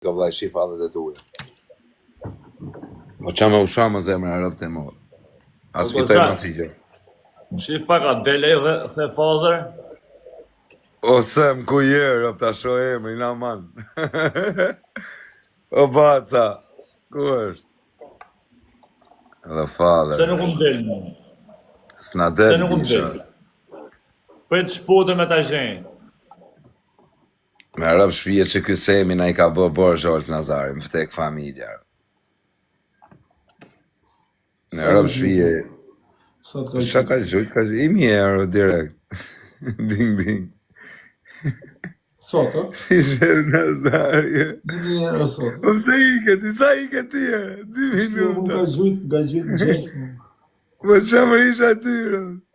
Ka vllai shif hallet e tua. Po çamë usha më zemra rrobt e mod. As fitoj më si gjë. Shif pak a dele dhe the father. O sem ku je rrobt ta shoh emrin aman. O baca. Ku është? The father. Se nuk del më. S'na del. Se nuk del. Prit shputën me ta gjenj. Me rrob shpije që ky Semi na I ka bë borxh Olt Nazari, më vtek familja. Me rrob shpije. Sa ka gjujt, ka gjujt, 1000 euro direkt. Ding, ding. Sot, Si shef Nazari. 1000 euro sot. Po pse ike ti, sa ike ti e? 2 Nuk minuta. ka gjujt në gjesë. Po çam rish aty,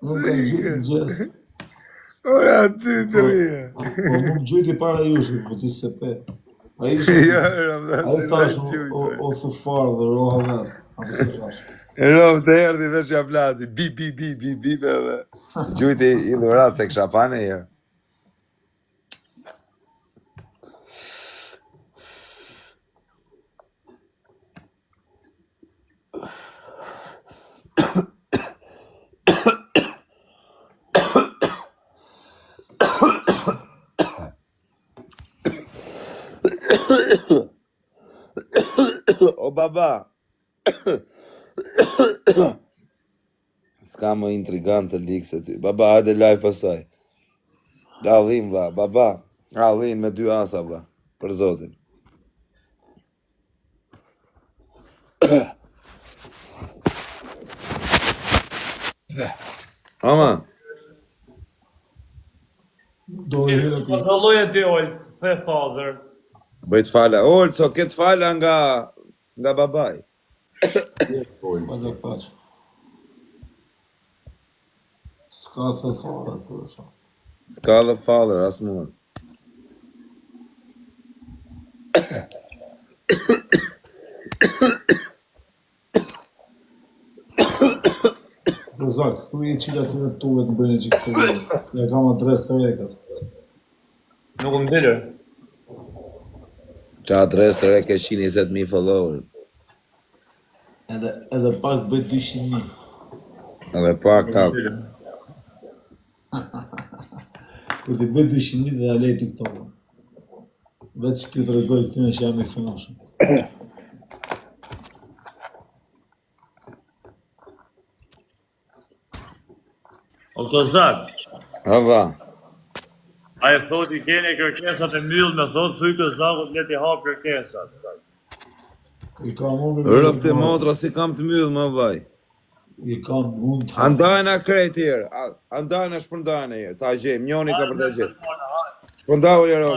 Nuk ka gjujt në gjesë. Ora aty të rria. Po nuk gjujt I para jushit, po ti se pe. A I Ja, A I thash, o the father, o haver. A të se thash. Rob të erdi dhe që aplazi, bip edhe. Gjujti I dhurat se kësha pane herë. O baba. S'ka më intrigant të likë se ty. Baba, hajde live pasaj. Gallin, vla, baba. Gallin me 2 asa, vla. Për zotin. Ama. Do e hyrë Po dalloje ti Olt, the father. Bëjt fala. Olco, këtë fala nga babaj. Pa dhe paq. S'ka the father, kërësha. S'ka dhe father, as mund. Rozak, thuj I qila të në tuve të bëjnë që këtë vërë. Ja kam adres të rekat. Nuk më delë. Qa adres të reke 120.000 follower. Edhe pak bëjt 200.000. Edhe pak ka. Kur ti bëjt 200.000 dhe alej TikTok-ën. Vetë që ti të regoj këtyne që jam I fënoshëm. O Kozak, Hava. a e thot I keni kërkesat e mbyll me thot thuj Kozakut let I hap kërkesat. I kam unë Rëp të motra si kam të myllë më vaj. I kam mund të Andajna krejt herë. Andajna shpërndajna herë. Ta gjem, njoni ka për të gjetë. Shpërndau herë.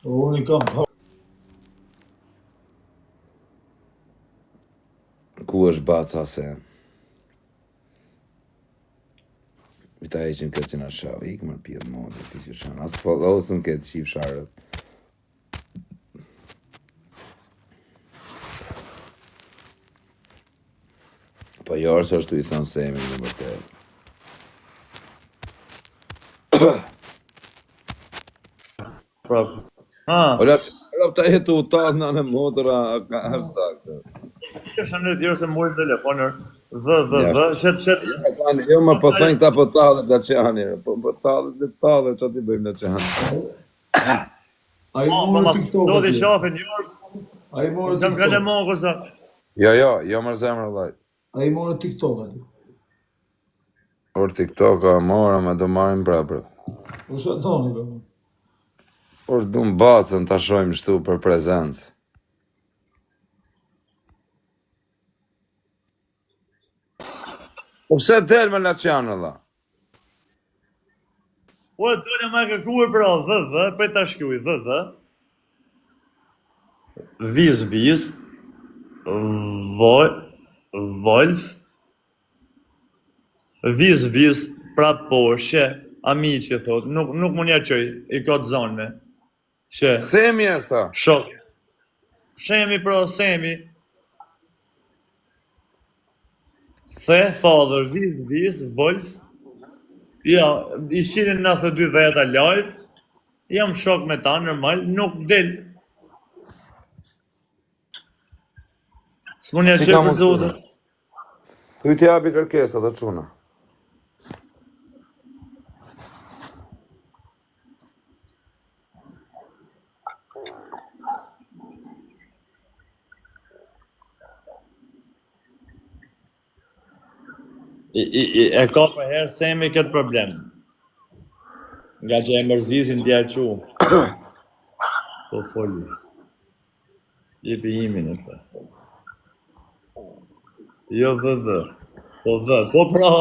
unë I kam Ku është baca se? Vita heqim këtë që nga shavë, ikë mërë pjetë modë, ti që shanë, asë followsën këtë qip sharët. Po jorë së është të I thonë Semi në bërtet. Prap. Ola që rëpë ta jetu u talë në në motora, ka është saktë. Kështë në tjërë se mojë telefonër. Shet. Jo më po thënë këta po talët nga qani, po talët që ti bëjmë nga qani. A I morë TikTok. Do t'i shafe njërë. A I morë Zem ka TikTok. lemon kësa. Jo mërë zemrë laj. A I morë TikTok aty. Or TikTok a mora me do marim prapër. Po shë atoni ka mu. Or du më bacën ta shojmë shtu për prezencë. Po pse del me Laçanë dha? Po e të një me kërkuar pra dhe, për ta shkruj dhe. Viz, Wolf, viz, prap poshë, amiqi thot, nuk më nja qoj, I ka të zonë me. Që, Semi është ta. shok. Shemi pra, Semi. The father, viz, Wolf. Ja, I shinin nëse 2 live. Jam shok me ta, normal, nuk del. S'munja Si qërë ka për zotë. Thuj t'i japi kërkesa të çuna. E ka për herë Semi këtë problem. Nga që e mërzisin t'ja qu. Po foli. Jepi imin e të. Jo vë. Po vë. Po pra,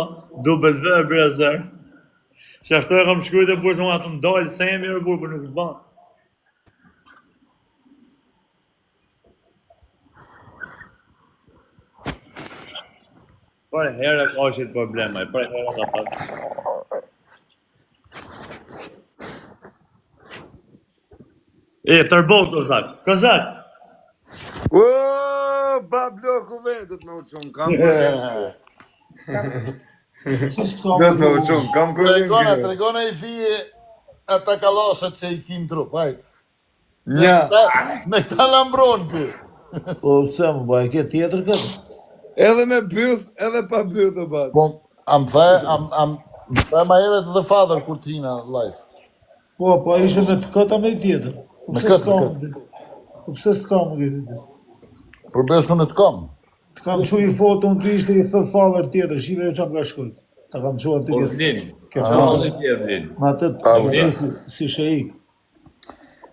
dubel vë, brezer. Që ashtu e kam shkrujt e burë shumë atë më dalë Semi e burë, për nuk të banë. Për herë ka qëtë problema, për herë ka pas. Tërbot, Kozak. Bablo, ku vendet me uçun, kam kërën. Do të me uçun, kam kërën. Tregona I fije ata kaloshat që I kin trup, hajt. Nja. Me këta lambron kë. Po pse më bëj ke tjetër këtë? Edhe me byth, edhe pa byth o bat. Po, më the ma herët The Father kur t'hina live. Po ishe me të këta me tjetër. Me këtë. Po pse s'ka më këtë? Për besu në t'kom. Të kam që I foton të ishte I The Father tjetër, shive jo që më ka shkujt. Ta kam që aty Vlin. Ma të si shejik.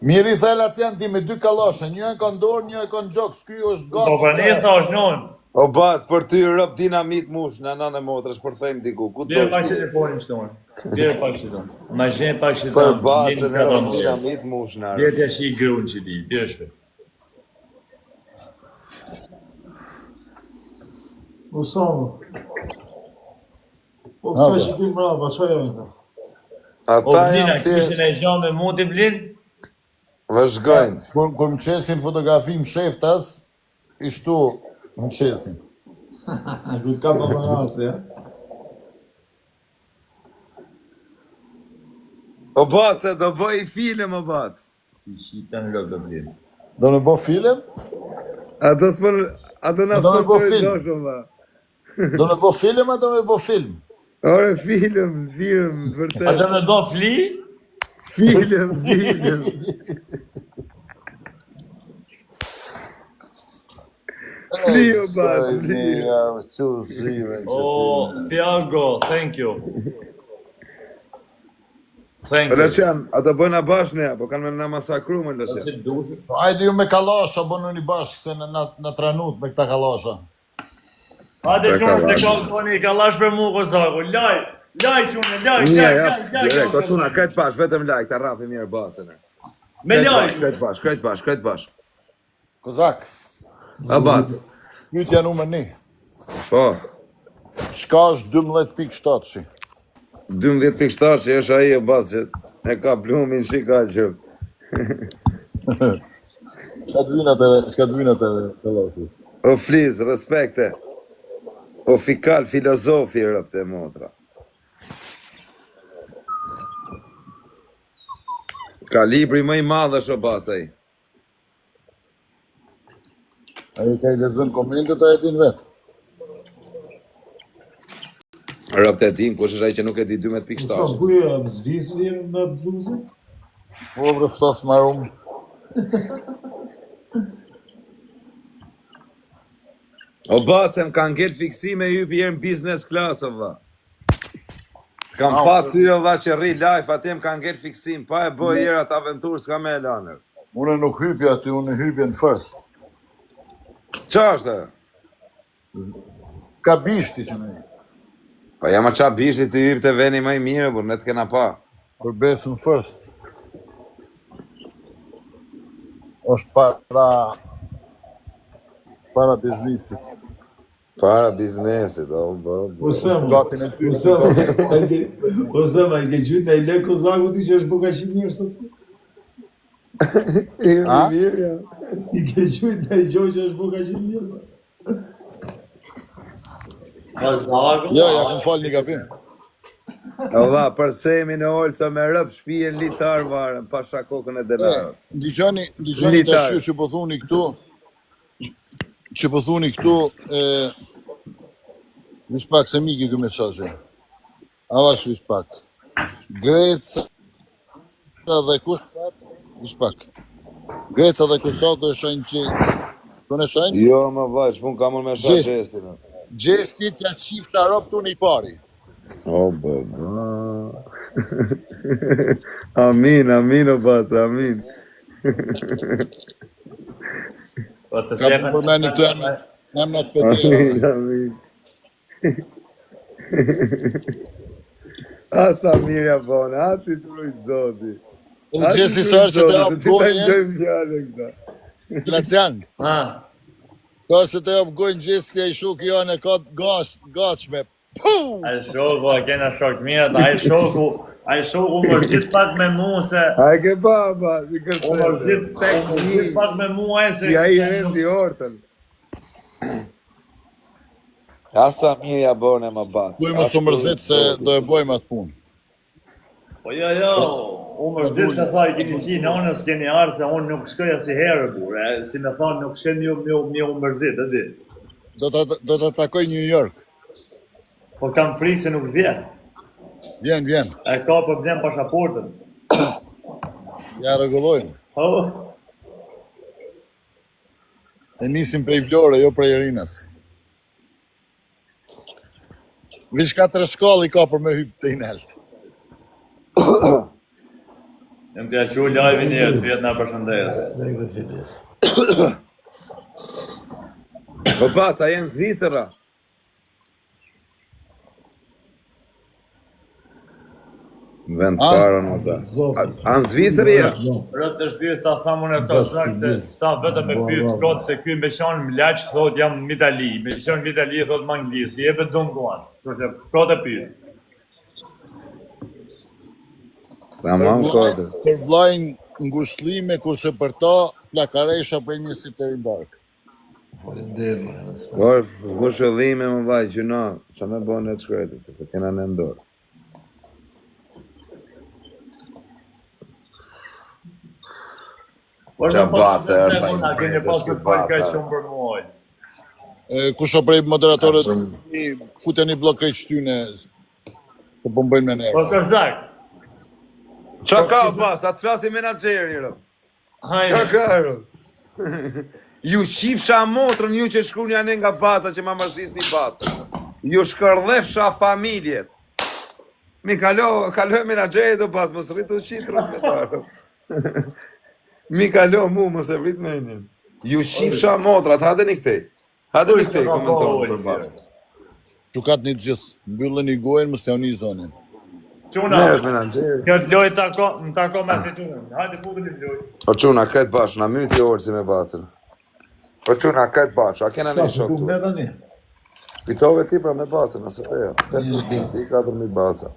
Miri thelat janë ti me dy kalosha, një e ka dorë, një e ka në gjokë, s'ky është Po gati. për një tha është non. O bat, për ty rëp dinamit mush në anë e motrës, për thejmë diku, ku do Bjerë pak që telefonin shtonë. Bjerë pak shtonë. Ma gjenë pak shtonë. për batën e rëp dinamit mush në arë. Bjerë të shi I grunë që ti. Bjerë shpe. Usamu. Po ka që ti mrava, që janë këta? O Ata Vlina, janë kishën thjesht, e gjanë me mundi Vlin? vëzhgojnë. Kur më qesin fotografi më sheftas, ishtu më qesin. Kujt ka për mënartë, ja? O bat, se do bëj film o bat. I shita në lëgë Vlin. Do me bo film? Ato s'për, ato na Do me bo s'për film. doshëm, ba. Do me bo film, a do me bo film? Ore, film, A vërtet. të me do fli? Film. Fli o bat, fli. Që zhive që O, Thiago, thank you. Thank you. Lëshan, ato bëjna bashkë ne, po kanë me na masakru me Lëshan. Si dushë. Ajde ju me kalosha, bënu një bashkë, se në tranut me këta kalosha. Hajde Qa qunë të kallash? kam toni, kallash për mu Kozaku. Laj qunë, laj. Një, ja, direkt, o quna, krejt pash, vetëm like, ta rafi mirë bacën e. Me laj. Krejt pash. Kozak, A bacë, pyetja numër 1. po, Shka është 12.7 shi? 12.7 që është aji o bacë, që e ka plumin shika që. Shka të vinat e kaloshu? O fliz, respekte. O fikal, filozofi rëpë të motra. Ka libri më I madh është o bacë ai. A i ka I lezën komentet, a e din vetë? Rëpë të tim, kush është ai që nuk e di 12.7. Usamu, kuj zvizli me atë bluzë? Po vrëftos marum. O bacë, më kanë ngell fiksime hypi herë në business class, o va. Kam pa ty o va që rri live, atë më kanë ngell fiksim, pa e bëj herë atë aventurë, s'ka me e lanër. Une nuk hypja aty, une hypja në first. Qa është? Ka bishti që ne. Pa jam a qa bishti të hypë të veni më I mirë, por ne të kena pa. Për besën first. është para biznisit. Para biznesit, o bë. Usamu, Gatin e ty. Usamu, ai ke gjyt ai le Kozaku ti që është buka që mirë sot. A? Mirë, ja. I ke gjyt ai gjoj që është buka që mirë. Ja, kam fal një gabim. Alla, për Semi në Olsa me rëp shpijen litar varën, pasha kokën e Delaros. Ndigjoni Litar. tash që po thuni këtu. që po thuni këtu, vish pak se miki ky mesazh. Avash vish pak. Greca dhe kush prap? Vish pak. Greca dhe Kosovë e shojnë që tonë shojnë? Jo, më vaj, pun kam unë me Gjest. gestin. Gjestit ja qifta rob tu një pari. O, baba. Amin, o batë, amin. Po të Ka themën- përmeni këtu emnat pëtera. Amin. Asa mirja bone, ati të rujtë zoti. Edhe gjesti sërë që të japë Ti të gojën, njëjmë gjallë këta. Glacian, Ha, sërë se të japë gojën gjesti e i shuk janë e ka gachme. Puh! ai shoku, a kena shok mirë, ai shoku mërzit pak me mu se A e ke baba, si u mërzit pak me mu ai se Si a i rendi ortën. Asa mirja bone më batë. Duj më së mërzit se do e bojmë atë punë. Po jo, u mërzit se tha i keni qinë anës keni arë se unë nuk shkoja si herë burë, si me thonë nuk shkoj mi u mërzit, e di. Do të takoj New York. Po kam frikë se nuk vjen. Vjen. E ka problem pasaportën. Ja rregullojnë. Oh, E nisim prej Vlore, jo prej Rinas. Vish 4 shkollë i ka për me hypë të inelt. jam të aqu live një të vjetë nga përshëndes. Lek dhe filis. Po batë, a jenë Zvicera. Vend parën o ta. A në Zviceri e? Rëtë të shpirë ta thamun e ta shak se ta vetëm me pyet kot se ky me qan mlaq thot jam në Itali, me qan në Itali thot më anglisht, i jepet don guan. Thotë kot e pyet. Tamam kodë. Për vllajnë ngushëllime, kurse për ta flakaresha për një si të rindark. Faleminderit. Por, gushëllime më vaj, gjuna, që me bone të shkretit, se kena në ndorë. Qa bace, është sa i Na keni mbret, pas është të fal baca. kaq shumë për muaj. Kusho prej moderatorët futeni blok krejt shtyne të bombojnë me Po nerë. Kozak. Qa ka pas, atë flasim menageri, rë. Qa Hajde. ka, rë? Ju shifsha motrën, ju që shkru një nga baza që ma mërzis një baza. Ju shkërdhefsha familjet. Mi kaloj menageri do pas, mos rritu qitrës me tarë. Mi kalo mu, mos e vrit me një. Ju shifsha motrat, hade një këtej. Hade një këtej, komentonë për bashkë. Qukat një gjithë, mbyllën i gojnë, mos të janë një zonin. Çuna. Neret menageri. Kjo lojë më tako me fiturën. Hajde futemi në lojë. O quna, kretë bashkë, na myti orë si me bacën. O quna, kretë bashkë, a kena Ta një shku shok me tu? tani. Pitove ti pra me bacën, asë e jo. 5.000 pinti, 4.000 baca.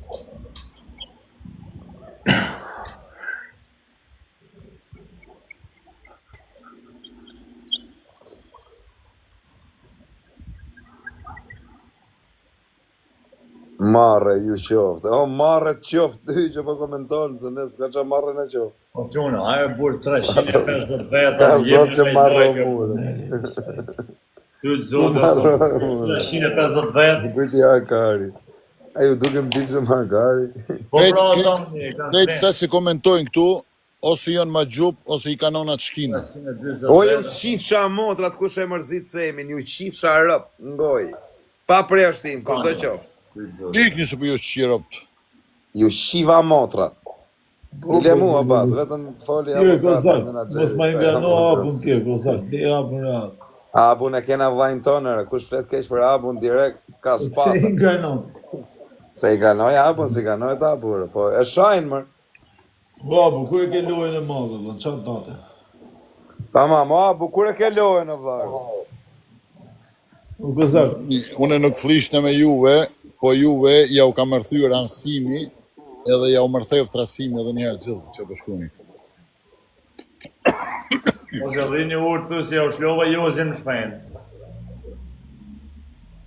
Marre ju qoftë. O, marre të qoftë ty që po komentonë, se ne s'ka qa marre në qoftë. Po çuna, ajo bur 350 veta. Ka zot që marre o mure. Ty zotë. 350 vet. Bëjti Arkari. A ju duke më dim se më Arkari. Po Krejt- pra krejt- tani kanë. Krejt këta që komentojnë këtu, ose janë ma gjup, ose i kanonat shkina. O ju qifsha motrat kush e mërzit semin, ju qifsha rëp, ngoj. Pa përjashtim, kush do qoftë. Ikni se për ju shqiropt. Ju shiva motrat. I le mua bas, vetëm foli Tire avokat, Kozak, menageri. mos ma inverno abun tje, Kozak, le abun rahat. Abun e kena vajnë tonër, kush flet keq për abun direkt ka Që i spata. ngajnon. Se i ganoj abun, si ganoj të abur, po e shajnë mër. Babu, ku e ke lojën e madhe, në qatë date? Tamam, o abu, kur e ke lojën në vlarë? U Kozak, Une nuk flishte me juve, po juve ja u ka mërthyr ansimi, edhe ja u mërthejv trasimi edhe njerë gjithë që të shkuni. Po që rrini urtë si ja u shlova jozin në shpenë.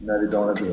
Në rridonë e të